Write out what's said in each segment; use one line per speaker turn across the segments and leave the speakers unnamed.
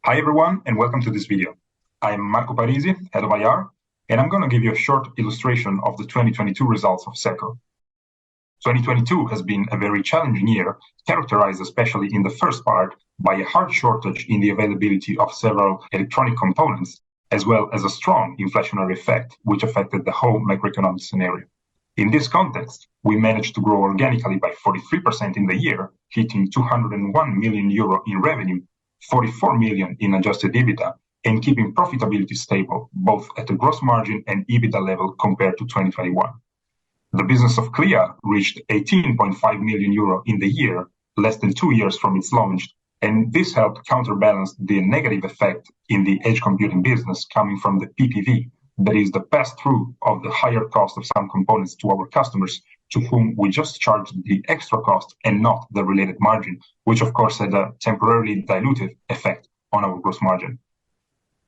Hi everyone, and welcome to this video. I'm Marco Parisi, Head of IR, and I'm going to give you a short illustration of the 2022 results of SECO. 2022 has been a very challenging year, characterized especially in the first part by a hard shortage in the availability of several electronic components, as well as a strong inflationary effect, which affected the whole macroeconomic scenario. In this context, we managed to grow organically by 43% in the year, hitting 201 million euro in revenue, 44 million in adjusted EBITDA, and keeping profitability stable, both at the gross margin and EBITDA level compared to 2021. The business of Clea reached 18.5 million euro in the year, less than 2 years from its launch, and this helped counterbalance the negative effect in the edge computing business coming from the PPV, that is the pass-through of the higher cost of some components to our customers, to whom we just charged the extra cost and not the related margin, which of course had a temporarily dilutive effect on our gross margin.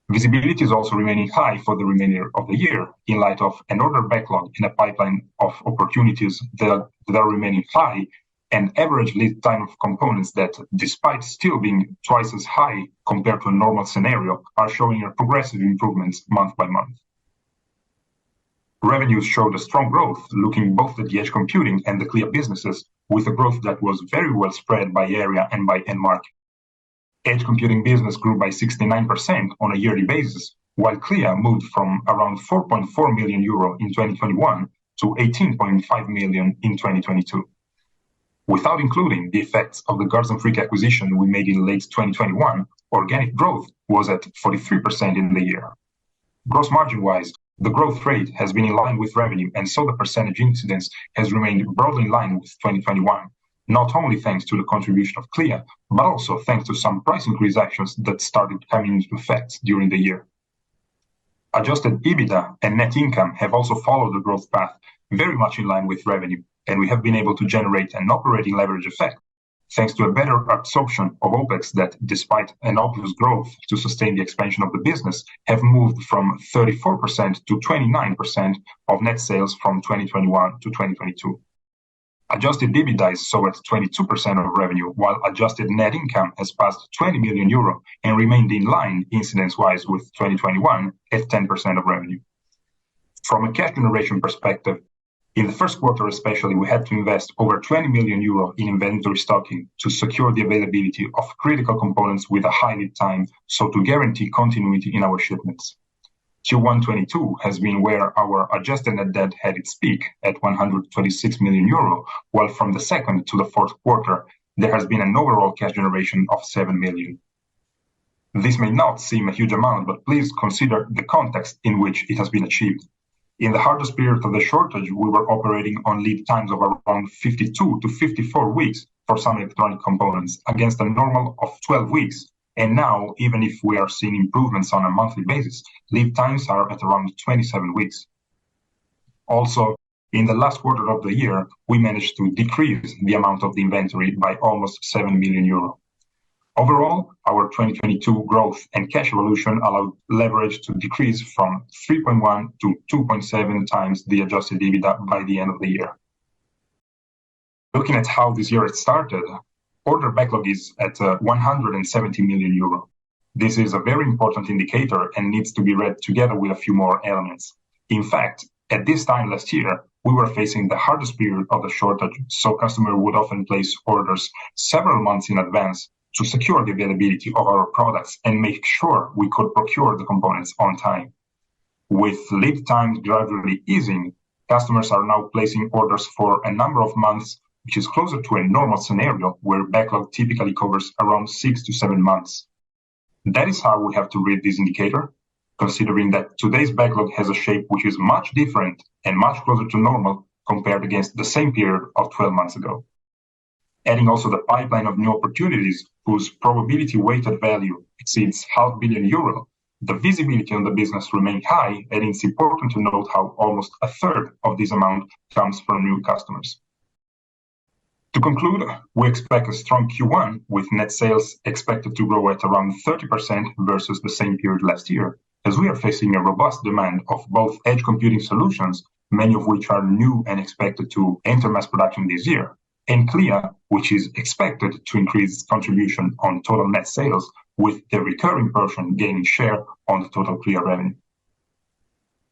Visibility is also remaining high for the remainder of the year in light of an order backlog in a pipeline of opportunities that are remaining high, and average lead time of components that, despite still being twice as high compared to a normal scenario, are showing a progressive improvements month by month. Revenues showed a strong growth, looking both at the edge computing and the Clea businesses, with a growth that was very well spread by area and by end market. Edge computing business grew by 69% on a yearly basis, while Clea moved from around 4.4 million euro in 2021 to 18.5 million in 2022. Without including the effects of the Guards & Freak acquisition we made in late 2021, organic growth was at 43% in the year. Gross margin-wise, the growth rate has been in line with revenue, and so the percentage incidence has remained broadly in line with 2021, not only thanks to the contribution of Clea, but also thanks to some price increase actions that started coming into effect during the year. Adjusted EBITDA and net income have also followed the growth path very much in line with revenue, and we have been able to generate an operating leverage effect thanks to a better absorption of OPEX that, despite an obvious growth to sustain the expansion of the business, have moved from 34% to 29% of net sales from 2021 to 2022. Adjusted EBITDA is so at 22% of revenue, while adjusted net income has passed 20 million euro and remained in line incidence-wise with 2021 at 10% of revenue. From a cash generation perspective, in the first quarter especially, we had to invest over 20 million euro in inventory stocking to secure the availability of critical components with a high lead time, so to guarantee continuity in our shipments. Q1 22 has been where our adjusted net debt had its peak at 126 million euro, while from the second to the fourth quarter, there has been an overall cash generation of 7 million. This may not seem a huge amount, but please consider the context in which it has been achieved. In the hardest period of the shortage, we were operating on lead times of around 52 to 54 weeks for some electronic components against a normal of 12 weeks. And now, even if we are seeing improvements on a monthly basis, lead times are at around 27 weeks. Also, in the last quarter of the year, we managed to decrease the amount of the inventory by almost 7 million euro. Overall, our 2022 growth and cash evolution allowed leverage to decrease from 3.1 to 2.7 times the adjusted EBITDA by the end of the year. Looking at how this year it started, order backlog is at 170 million euro. This is a very important indicator and needs to be read together with a few more elements. In fact, at this time last year, we were facing the hardest period of the shortage, so customers would often place orders several months in advance to secure the availability of our products and make sure we could procure the components on time. With lead times gradually easing, customers are now placing orders for a number of months, which is closer to a normal scenario where backlog typically covers around 6 to 7 months. That is how we have to read this indicator, considering that today's backlog has a shape which is much different and much closer to normal compared against the same period of 12 months ago. Adding also the pipeline of new opportunities whose probability weighted value exceeds €500 million, the visibility on the business remains high, and it's important to note how almost a third of this amount comes from new customers. To conclude, we expect a strong Q1 with net sales expected to grow at around 30% versus the same period last year, as we are facing a robust demand of both edge computing solutions, many of which are new and expected to enter mass production this year, and Clea, which is expected to increase its contribution on total net sales with the recurring portion gaining share on the total Clea revenue.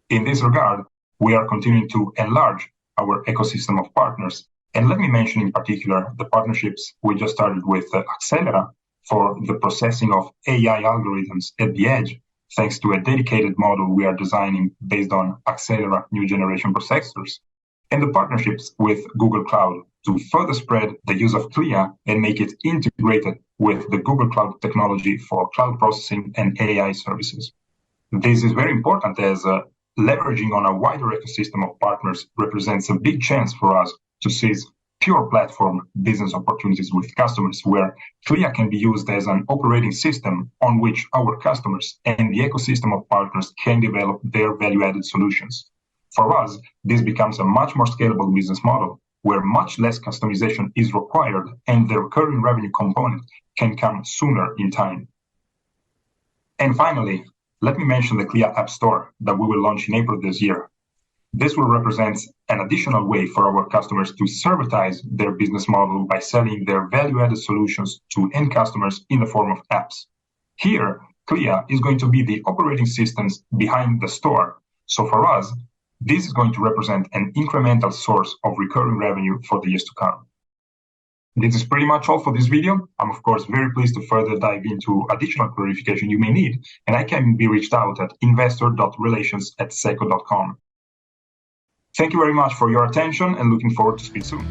In this regard, we are continuing to enlarge our ecosystem of partners, and let me mention in particular the partnerships we just started with Accelera for the processing of AI algorithms at the edge, thanks to a dedicated model we are designing based on Accelera new generation processors, and the partnerships with Google Cloud to further spread the use of Clea and make it integrated with the Google Cloud technology for cloud processing and AI services. This is very important as leveraging on a wider ecosystem of partners represents a big chance for us to seize pure platform business opportunities with customers where Clea can be used as an operating system on which our customers and the ecosystem of partners can develop their value-added solutions. For us, this becomes a much more scalable business model where much less customization is required and the recurring revenue component can come sooner in time. And finally, let me mention the Clea App Store that we will launch in April this year. This will represent an additional way for our customers to servitize their business model by selling their value-added solutions to end customers in the form of apps. Here, Clea is going to be the operating systems behind the store. So for us, this is going to represent an incremental source of recurring revenue for the years to come. This is pretty much all for this video. I'm of course very pleased to further dive into additional clarification you may need, and I can be reached out at investor.relations@seco.com. Thank you very much for your attention and looking forward to speak soon.